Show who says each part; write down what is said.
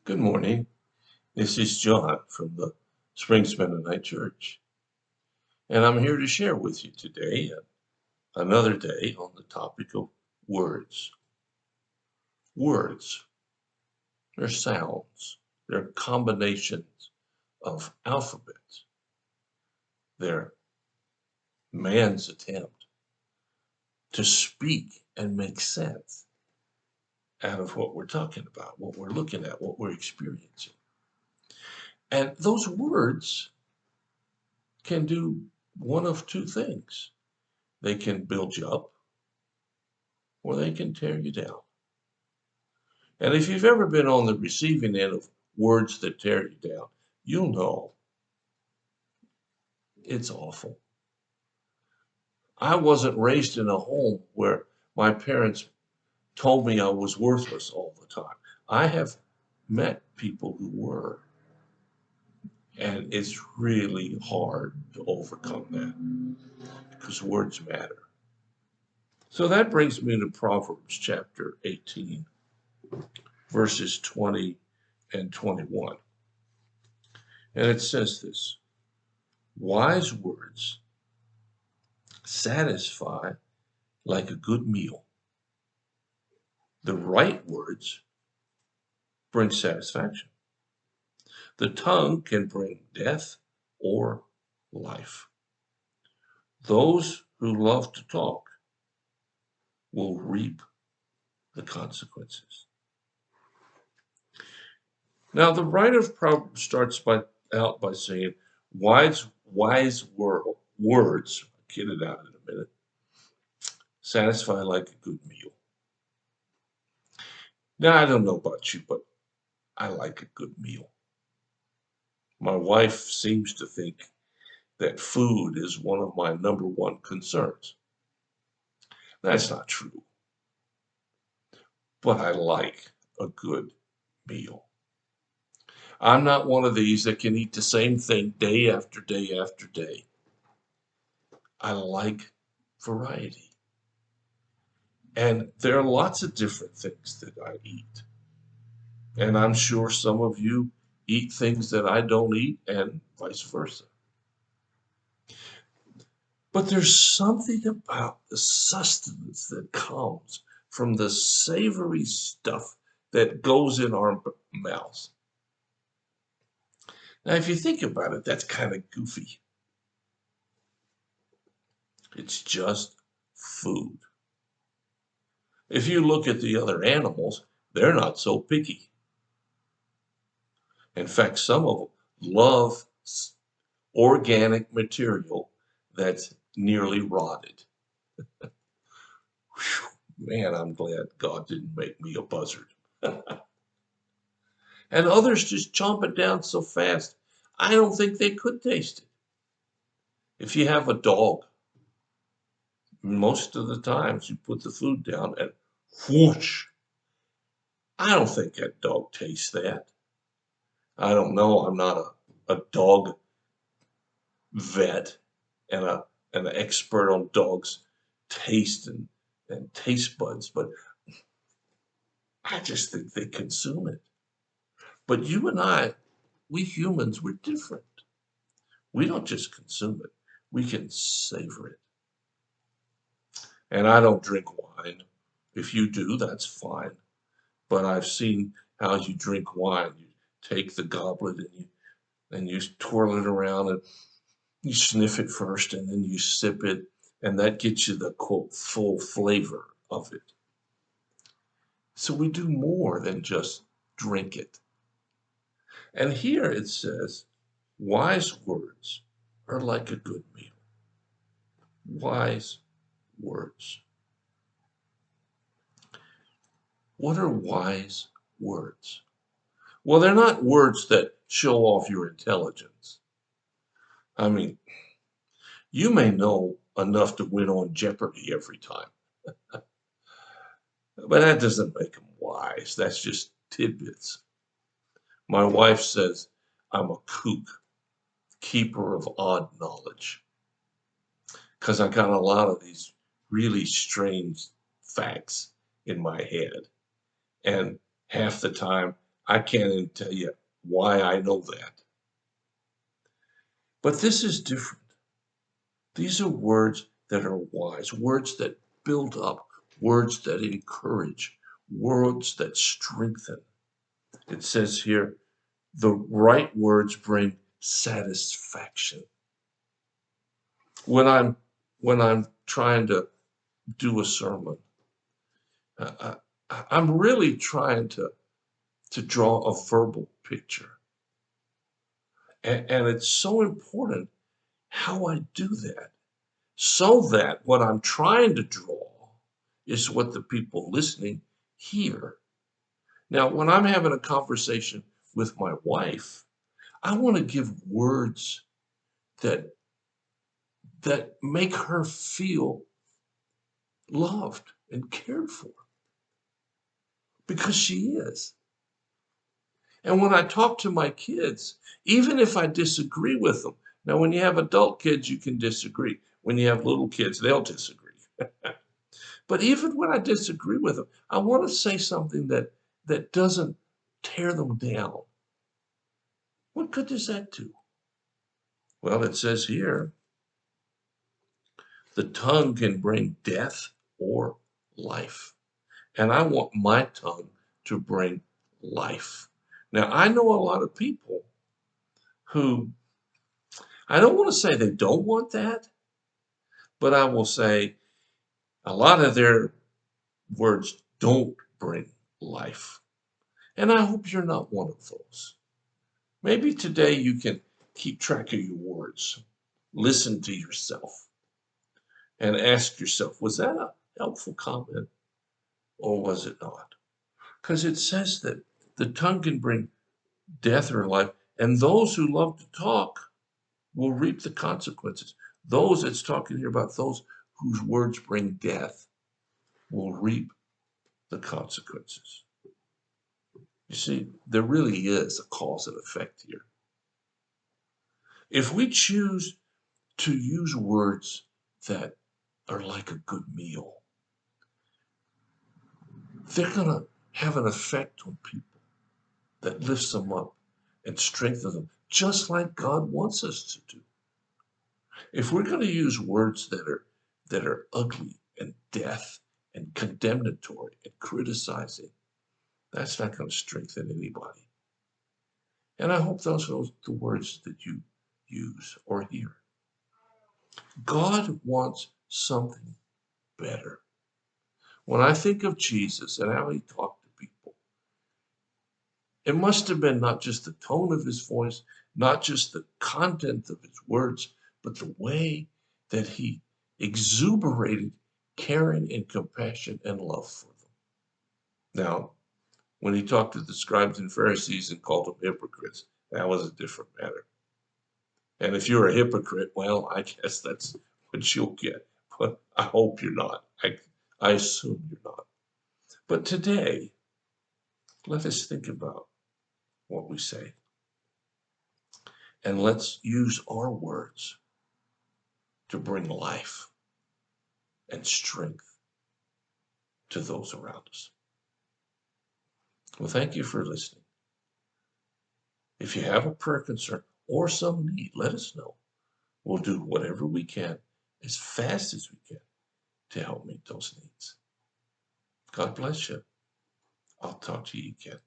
Speaker 1: Good morning. This is John from the Springs Mennonite Church, and I'm here to share with you today another day on the topic of words. Words, they're sounds, they're combinations of alphabets. They're man's attempt to speak and make sense out of what we're talking about, what we're looking at, what we're experiencing. And those words can do one of two things. They can build you up or they can tear you down. And if you've ever been on the receiving end of words that tear you down, you'll know it's awful. I wasn't raised in a home where my parents told me I was worthless all the time. I have met people who were, and it's really hard to overcome that because words matter. So that brings me to Proverbs chapter 18, verses 20 and 21. And it says this: wise words satisfy like a good meal. The right words bring satisfaction. The tongue can bring death or life. Those who love to talk will reap the consequences. Now, the writer of Proverbs starts out by saying, wise words, I'll get it out in a minute, satisfy like a good meal. Now, I don't know about you, but I like a good meal. My wife seems to think that food is one of my number one concerns. That's not true, but I like a good meal. I'm not one of these that can eat the same thing day after day after day. I like variety. And there are lots of different things that I eat. And I'm sure some of you eat things that I don't eat, and vice versa. But there's something about the sustenance that comes from the savory stuff that goes in our mouths. Now, if you think about it, that's kind of goofy. It's just food. If you look at the other animals, they're not so picky. In fact, some of them love organic material that's nearly rotted. Whew, man, I'm glad God didn't make me a buzzard. And others just chomp it down so fast, I don't think they could taste it. If you have a dog, most of the times you put the food down and whoosh. I don't think that dog tastes that. I don't know. I'm not a dog vet and an expert on dogs' taste and taste buds, but I just think they consume it. But you and I, we humans, we're different. We don't just consume it, we can savor it. And I don't drink wine. If you do, that's fine. But I've seen how you drink wine. You take the goblet and you twirl it around and you sniff it first and then you sip it, and that gets you the quote full flavor of it. So we do more than just drink it. And here it says, wise words are like a good meal. Wise words. What are wise words? Well, they're not words that show off your intelligence. I mean, you may know enough to win on Jeopardy every time, but that doesn't make them wise. That's just tidbits. My wife says I'm a kook, keeper of odd knowledge, because I got a lot of these really strange facts in my head. And half the time I can't even tell you why I know that. But this is different. These are words that are wise, words that build up, words that encourage, words that strengthen. It says here, the right words bring satisfaction. When I'm trying to do a sermon, uh, I'm really trying to draw a verbal picture. And it's so important how I do that, so that what I'm trying to draw is what the people listening hear. Now, when I'm having a conversation with my wife, I want to give words that make her feel loved and cared for, because she is. And when I talk to my kids, even if I disagree with them, now when you have adult kids, you can disagree. When you have little kids, they'll disagree. But even when I disagree with them, I want to say something that doesn't tear them down. What good does that do? Well, it says here, the tongue can bring death or life. And I want my tongue to bring life. Now, I know a lot of people who, I don't want to say they don't want that, but I will say a lot of their words don't bring life. And I hope you're not one of those. Maybe today you can keep track of your words, listen to yourself, and ask yourself, was that a helpful comment or was it not? Because it says that the tongue can bring death or life, and those who love to talk will reap the consequences. Those, it's talking here about those whose words bring death, will reap the consequences. You see, there really is a cause and effect here. If we choose to use words that are like a good meal, they're going to have an effect on people that lifts them up and strengthens them, just like God wants us to do. If we're going to use words that are ugly and death and condemnatory and criticizing, that's not going to strengthen anybody. And I hope those are the words that you use or hear. God wants something better. When I think of Jesus and how he talked to people, it must have been not just the tone of his voice, not just the content of his words, but the way that he exuberated caring and compassion and love for them. Now, when he talked to the scribes and Pharisees and called them hypocrites, that was a different matter. And if you're a hypocrite, well, I guess that's what you'll get. But I hope you're not. I assume you're not. But today, let us think about what we say. And let's use our words to bring life and strength to those around us. Well, thank you for listening. If you have a prayer concern or some need, let us know. We'll do whatever we can as fast as we can to help meet those needs. God bless you. I'll talk to you again.